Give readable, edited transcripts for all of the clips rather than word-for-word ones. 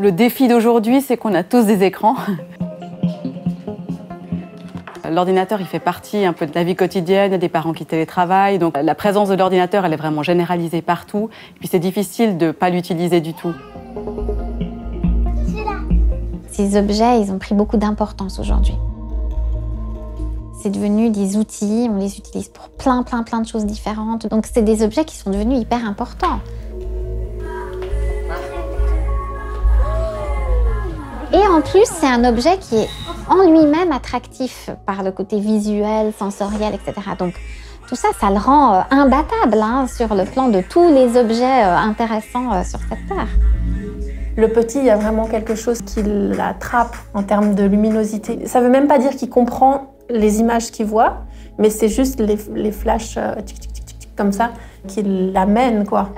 Le défi d'aujourd'hui, c'est qu'on a tous des écrans. L'ordinateur, il fait partie un peu de la vie quotidienne, il y a des parents qui télétravaillent, donc la présence de l'ordinateur, elle est vraiment généralisée partout. Et puis c'est difficile de ne pas l'utiliser du tout. Ces objets, ils ont pris beaucoup d'importance aujourd'hui. C'est devenu des outils, on les utilise pour plein de choses différentes. Donc c'est des objets qui sont devenus hyper importants. Et en plus, c'est un objet qui est en lui-même attractif par le côté visuel, sensoriel, etc. Donc tout ça, ça le rend imbattable sur le plan de tous les objets intéressants sur cette terre. Le petit, il y a vraiment quelque chose qui l'attrape en termes de luminosité. Ça ne veut même pas dire qu'il comprend les images qu'il voit, mais c'est juste les flashs comme ça qui l'amènent, quoi.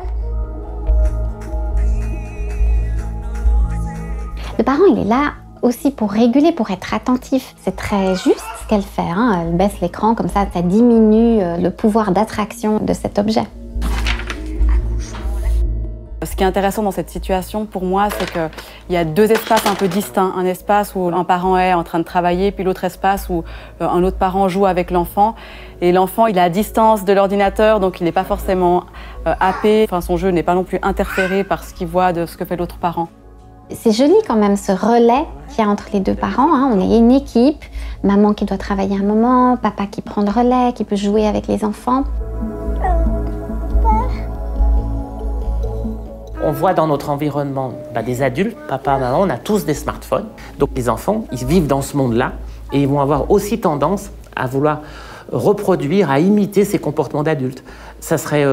Le parent, il est là aussi pour réguler, pour être attentif. C'est très juste ce qu'elle fait. Elle baisse l'écran, comme ça diminue le pouvoir d'attraction de cet objet. Ce qui est intéressant dans cette situation, pour moi, c'est qu'il y a deux espaces un peu distincts. Un espace où un parent est en train de travailler, puis l'autre espace où un autre parent joue avec l'enfant. Et l'enfant, il est à distance de l'ordinateur, donc il n'est pas forcément happé. Enfin, son jeu n'est pas non plus interféré par ce qu'il voit de ce que fait l'autre parent. C'est joli quand même ce relais qu'il y a entre les deux parents. On est une équipe, maman qui doit travailler un moment, papa qui prend le relais, qui peut jouer avec les enfants. On voit dans notre environnement des adultes, papa, maman, on a tous des smartphones. Donc les enfants, ils vivent dans ce monde-là et ils vont avoir aussi tendance à vouloir reproduire, à imiter ces comportements d'adultes. Ça serait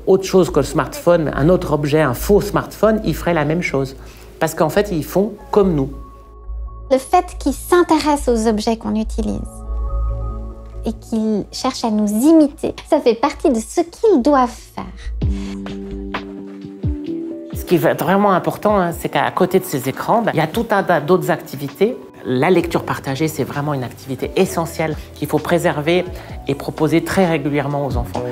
autre chose que le smartphone, un autre objet, un faux smartphone, ils feraient la même chose. Parce qu'en fait, ils font comme nous. Le fait qu'ils s'intéressent aux objets qu'on utilise et qu'ils cherchent à nous imiter, ça fait partie de ce qu'ils doivent faire. Ce qui est vraiment important, c'est qu'à côté de ces écrans, il y a tout un tas d'autres activités. La lecture partagée, c'est vraiment une activité essentielle qu'il faut préserver et proposer très régulièrement aux enfants.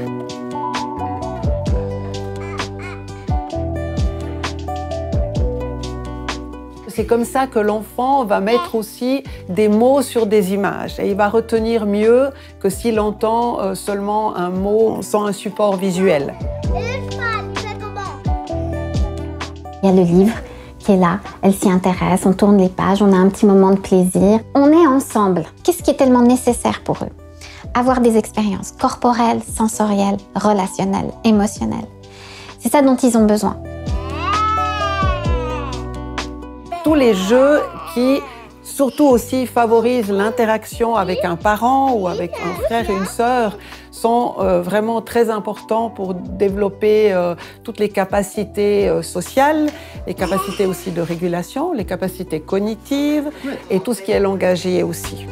C'est comme ça que l'enfant va mettre aussi des mots sur des images. Et il va retenir mieux que s'il entend seulement un mot sans un support visuel. Il y a le livre qui est là, elle s'y intéresse, on tourne les pages, on a un petit moment de plaisir. On est ensemble. Qu'est-ce qui est tellement nécessaire pour eux? Avoir des expériences corporelles, sensorielles, relationnelles, émotionnelles. C'est ça dont ils ont besoin. Tous les jeux qui, surtout aussi, favorisent l'interaction avec un parent ou avec un frère et une sœur sont vraiment très importants pour développer toutes les capacités sociales, les capacités aussi de régulation, les capacités cognitives et tout ce qui est langagier aussi.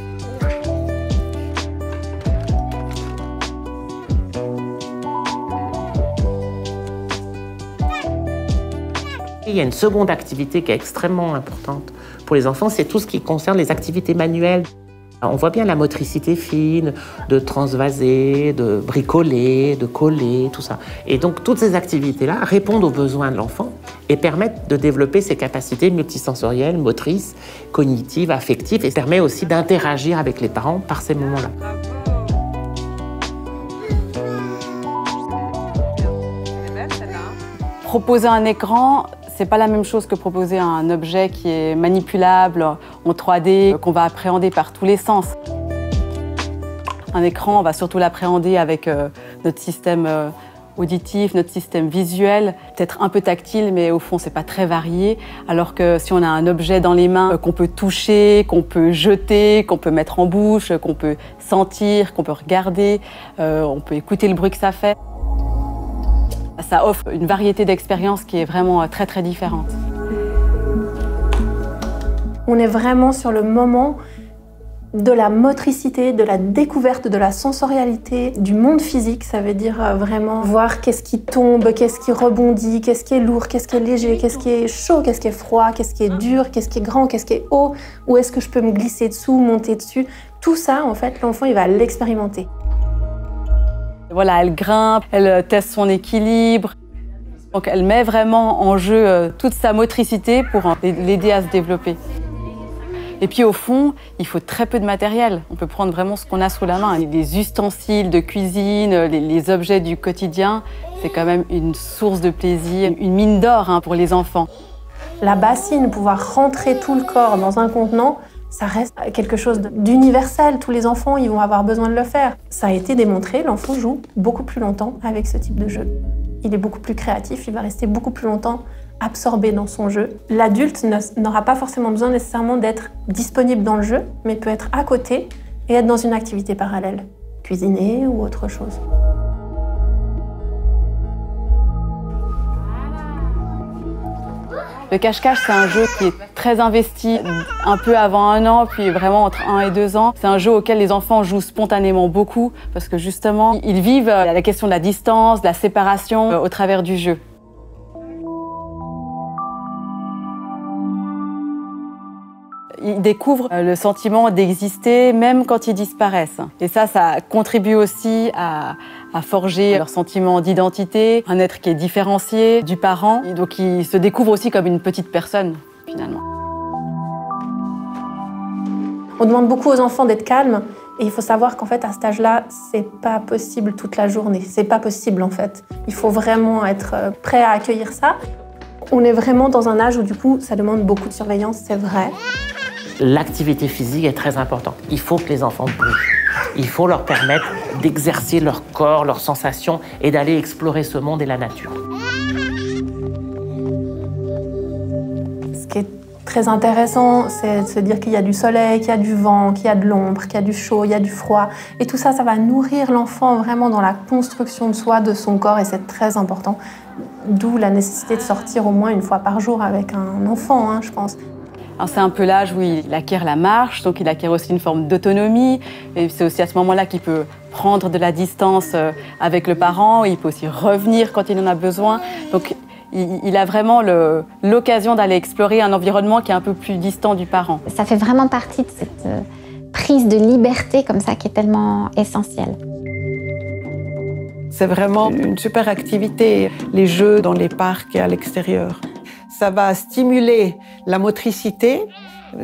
Il y a une seconde activité qui est extrêmement importante pour les enfants, c'est tout ce qui concerne les activités manuelles. On voit bien la motricité fine, de transvaser, de bricoler, de coller, tout ça. Et donc toutes ces activités-là répondent aux besoins de l'enfant et permettent de développer ses capacités multisensorielles, motrices, cognitives, affectives et permet aussi d'interagir avec les parents par ces moments-là. Proposer un écran, c'est pas la même chose que proposer un objet qui est manipulable en 3D, qu'on va appréhender par tous les sens. Un écran, on va surtout l'appréhender avec notre système auditif, notre système visuel, peut-être un peu tactile, mais au fond, c'est pas très varié. Alors que si on a un objet dans les mains qu'on peut toucher, qu'on peut jeter, qu'on peut mettre en bouche, qu'on peut sentir, qu'on peut regarder, on peut écouter le bruit que ça fait. Ça offre une variété d'expériences qui est vraiment très très différente. On est vraiment sur le moment de la motricité, de la découverte de la sensorialité, du monde physique. Ça veut dire vraiment voir qu'est-ce qui tombe, qu'est-ce qui rebondit, qu'est-ce qui est lourd, qu'est-ce qui est léger, qu'est-ce qui est chaud, qu'est-ce qui est froid, qu'est-ce qui est dur, qu'est-ce qui est grand, qu'est-ce qui est haut, où est-ce que je peux me glisser dessous, monter dessus. Tout ça, en fait, l'enfant, il va l'expérimenter. Voilà, elle grimpe, elle teste son équilibre. Donc elle met vraiment en jeu toute sa motricité pour l'aider à se développer. Et puis au fond, il faut très peu de matériel. On peut prendre vraiment ce qu'on a sous la main. Les ustensiles de cuisine, les objets du quotidien, c'est quand même une source de plaisir, une mine d'or pour les enfants. La bassine, pouvoir rentrer tout le corps dans un contenant, ça reste quelque chose d'universel. Tous les enfants, ils vont avoir besoin de le faire. Ça a été démontré, l'enfant joue beaucoup plus longtemps avec ce type de jeu. Il est beaucoup plus créatif, il va rester beaucoup plus longtemps absorbé dans son jeu. L'adulte n'aura pas forcément besoin nécessairement d'être disponible dans le jeu, mais peut être à côté et être dans une activité parallèle, cuisiner ou autre chose. Le cache-cache, c'est un jeu qui est très investi, un peu avant 1 an, puis vraiment entre 1 et 2 ans. C'est un jeu auquel les enfants jouent spontanément beaucoup, parce que justement, ils vivent la question de la distance, de la séparation au travers du jeu. Ils découvrent le sentiment d'exister même quand ils disparaissent. Et ça contribue aussi à forger leur sentiment d'identité, un être qui est différencié du parent. Et donc ils se découvrent aussi comme une petite personne, finalement. On demande beaucoup aux enfants d'être calmes. Et il faut savoir qu'en fait, à cet âge-là, c'est pas possible toute la journée. C'est pas possible, en fait. Il faut vraiment être prêt à accueillir ça. On est vraiment dans un âge où, du coup, ça demande beaucoup de surveillance, c'est vrai. L'activité physique est très importante. Il faut que les enfants bougent. Il faut leur permettre d'exercer leur corps, leurs sensations et d'aller explorer ce monde et la nature. Ce qui est très intéressant, c'est de se dire qu'il y a du soleil, qu'il y a du vent, qu'il y a de l'ombre, qu'il y a du chaud, il y a du froid. Et tout ça, ça va nourrir l'enfant vraiment dans la construction de soi, de son corps, et c'est très important. D'où la nécessité de sortir au moins 1 fois par jour avec un enfant, je pense. C'est un peu l'âge où il acquiert la marche, donc il acquiert aussi une forme d'autonomie. Et c'est aussi à ce moment-là qu'il peut prendre de la distance avec le parent. Il peut aussi revenir quand il en a besoin. Donc il a vraiment l'occasion d'aller explorer un environnement qui est un peu plus distant du parent. Ça fait vraiment partie de cette prise de liberté comme ça qui est tellement essentielle. C'est vraiment une super activité, les jeux dans les parcs et à l'extérieur. Ça va stimuler la motricité,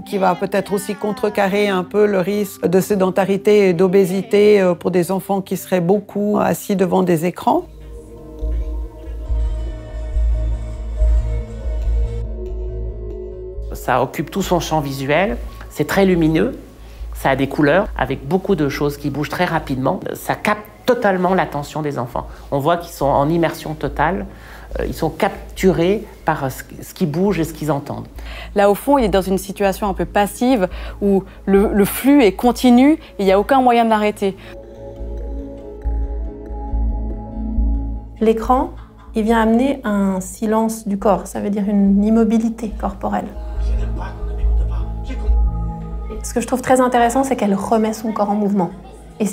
qui va peut-être aussi contrecarrer un peu le risque de sédentarité et d'obésité pour des enfants qui seraient beaucoup assis devant des écrans. Ça occupe tout son champ visuel, c'est très lumineux, ça a des couleurs, avec beaucoup de choses qui bougent très rapidement. Ça capte totalement l'attention des enfants. On voit qu'ils sont en immersion totale. Ils sont capturés par ce qui bouge et ce qu'ils entendent. Là, au fond, il est dans une situation un peu passive où le flux est continu et il n'y a aucun moyen de l'arrêter. L'écran, il vient amener un silence du corps, ça veut dire une immobilité corporelle. Ce que je trouve très intéressant, c'est qu'elle remet son corps en mouvement.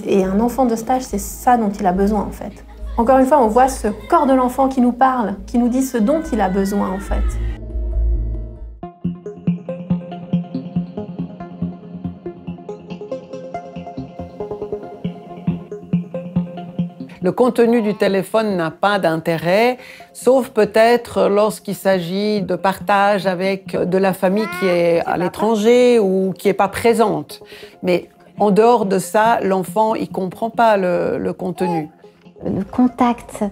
Et un enfant de cet âge, c'est ça dont il a besoin, en fait. Encore une fois, on voit ce corps de l'enfant qui nous parle, qui nous dit ce dont il a besoin, en fait. Le contenu du téléphone n'a pas d'intérêt, sauf peut-être lorsqu'il s'agit de partage avec de la famille qui est à l'étranger ou qui n'est pas présente. Mais en dehors de ça, l'enfant, il ne comprend pas le contenu. Le contact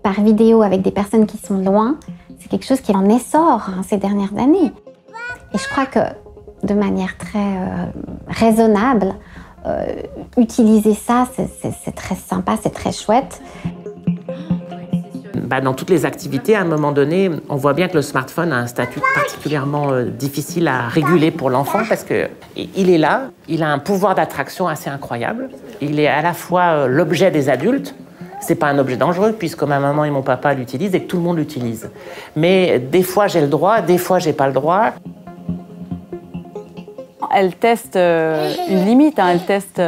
par vidéo avec des personnes qui sont loin, c'est quelque chose qui est en essor ces dernières années. Et je crois que de manière très raisonnable, utiliser ça, c'est très sympa, c'est très chouette. Dans toutes les activités, à un moment donné, on voit bien que le smartphone a un statut particulièrement difficile à réguler pour l'enfant parce qu'il est là, il a un pouvoir d'attraction assez incroyable. Il est à la fois l'objet des adultes. C'est pas un objet dangereux puisque ma maman et mon papa l'utilisent et que tout le monde l'utilise. Mais des fois j'ai le droit, des fois j'ai pas le droit. Elle teste une limite, elle teste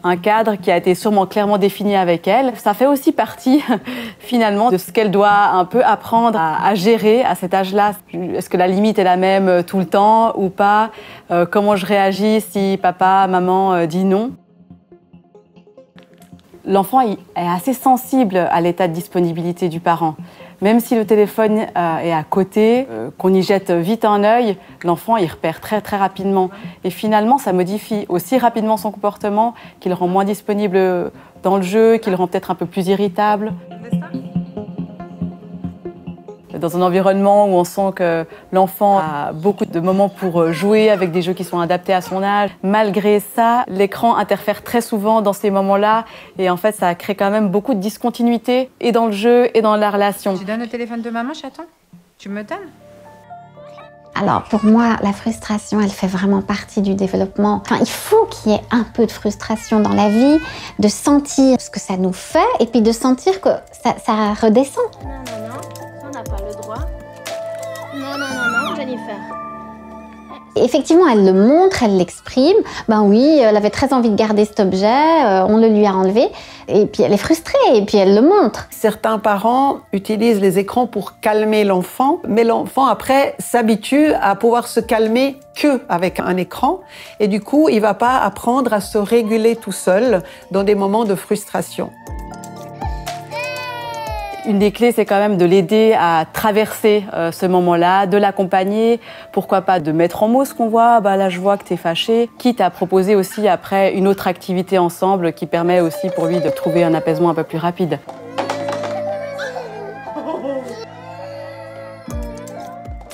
un cadre qui a été sûrement clairement défini avec elle. Ça fait aussi partie finalement de ce qu'elle doit un peu apprendre à gérer à cet âge-là. Est-ce que la limite est la même tout le temps ou pas? Comment je réagis si papa, maman dit non? L'enfant est assez sensible à l'état de disponibilité du parent. Même si le téléphone est à côté, qu'on y jette vite un œil, l'enfant il repère très très rapidement. Et finalement, ça modifie aussi rapidement son comportement, qu'il le rend moins disponible dans le jeu, qu'il le rend peut-être un peu plus irritable. Dans un environnement où on sent que l'enfant a beaucoup de moments pour jouer avec des jeux qui sont adaptés à son âge. Malgré ça, l'écran interfère très souvent dans ces moments-là et en fait, ça crée quand même beaucoup de discontinuité et dans le jeu et dans la relation. Tu donnes le téléphone de maman, chaton? Tu me donnes? Alors pour moi, la frustration, elle fait vraiment partie du développement. Enfin, il faut qu'il y ait un peu de frustration dans la vie, de sentir ce que ça nous fait et puis de sentir que ça redescend. On n'a pas le droit. Non, Jennifer. Effectivement, elle le montre, elle l'exprime. Ben oui, elle avait très envie de garder cet objet, on le lui a enlevé. Et puis elle est frustrée, et puis elle le montre. Certains parents utilisent les écrans pour calmer l'enfant, mais l'enfant après s'habitue à pouvoir se calmer qu'avec un écran. Et du coup, il ne va pas apprendre à se réguler tout seul dans des moments de frustration. Une des clés, c'est quand même de l'aider à traverser ce moment-là, de l'accompagner, pourquoi pas de mettre en mots ce qu'on voit, bah là je vois que t'es fâché, quitte à proposer aussi après une autre activité ensemble qui permet aussi pour lui de trouver un apaisement un peu plus rapide.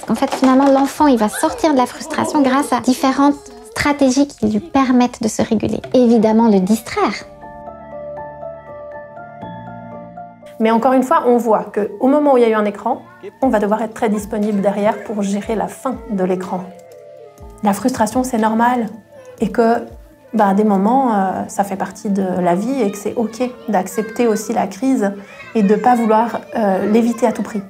En fait, finalement, l'enfant, il va sortir de la frustration grâce à différentes stratégies qui lui permettent de se réguler. Évidemment, le distraire. Mais encore une fois, on voit qu'au moment où il y a eu un écran, on va devoir être très disponible derrière pour gérer la fin de l'écran. La frustration, c'est normal. Et que, à des moments, ça fait partie de la vie et que c'est OK d'accepter aussi la crise et de ne pas vouloir l'éviter à tout prix.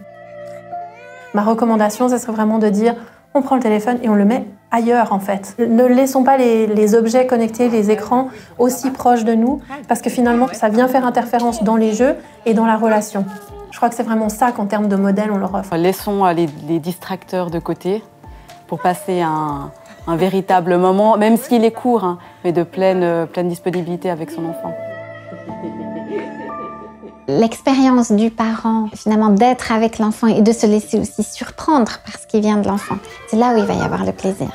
Ma recommandation, ce serait vraiment de dire on prend le téléphone et on le met ailleurs en fait. Ne laissons pas les objets connectés, les écrans aussi proches de nous parce que finalement ça vient faire interférence dans les jeux et dans la relation. Je crois que c'est vraiment ça qu'en termes de modèle on leur offre. Laissons les distracteurs de côté pour passer un véritable moment, même s'il est court, hein, mais de pleine disponibilité avec son enfant. L'expérience du parent, finalement, d'être avec l'enfant et de se laisser aussi surprendre par ce qui vient de l'enfant, c'est là où il va y avoir le plaisir.